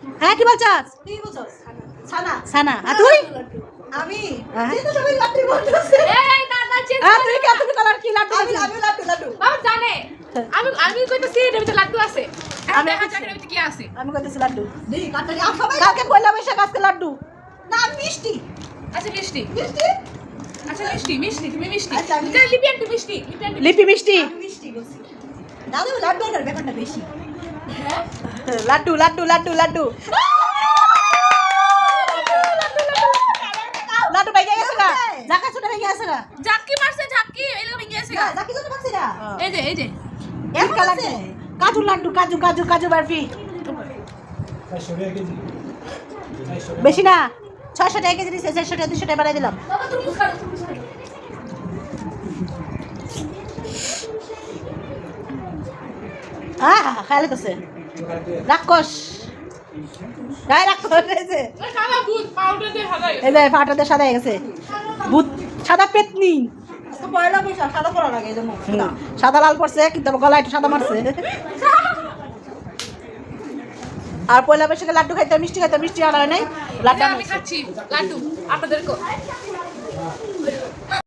হ্যাঁ কি বলছস? তুই বলছস ছানা সানা আর তুই? আমি হ্যাঁ। তুই তো সবাই লাড্ডু বলছিস এই দাদা চেঞ্জ হ্যাঁ তুই কি কালার কি লাড্ডু আমি খাচ্ছিস? আমি লাড্ডু লাড্ডু বাবা জানে আমি কইতাছি এর ভিতরে লাড্ডু আছে আমি আমি দেখা বলছি। জানি এর ভিতরে কি আছে আমি কইতেছি লাড্ডু। দেই কাটটা আম সবাই কালকে পয়লা বৈশাখ আজকে লাড্ডু। না মিষ্টি আচ্ছা মিষ্টি মিষ্টি আচ্ছা মিষ্টি মিষ্টি তুমি মিষ্টি আচ্ছা, আমি- এটা লিপি একটু মিষ্টি লিপি একটু লিপি মিষ্টি। আমি মিষ্টি বলছি দাদু লাড্ডু আনার ব্যাপারটা বেশি লাড্ডু লাড্ডু লাড্ডু লাড্ডু লাড্ডু ভাই গেছে গা জাকা ছোট ভাই গেছে গা ঝাক্কি মারছে ঝাক্কি এলো ভেঙে গেছে না যাকি যত পাচ্ছি না এই যে এক কালার কাজু লাড্ডু কাজু কাজু কাজু বরফি বেশি না 600 টাকা কেজি দিছে 600 টাকা 200 টাকা বাড়াই দিলাম বাবা তুমি খাও খাইলে তোছে রাক্ষস গায়ে রাক্ষস হয়েছে ওই সাদা দুধ পাউডার দিয়ে হালাই এই যে ফাটাতে সাদা হয়ে গেছে ভূত সাদা পেতনি তো পয়লা বৈশাখ সাদা করা লাগে এই জন্য সাদা লাল পড়ছে কিন্তু আমার গলায় একটু সাদা মারছে আর পয়লা বৈশাখে লাড্ডু খাইতে মিষ্টি আনা হয় নাই লাড্ডু আমি খাচ্ছি লাড্ডু আপনাদেরকে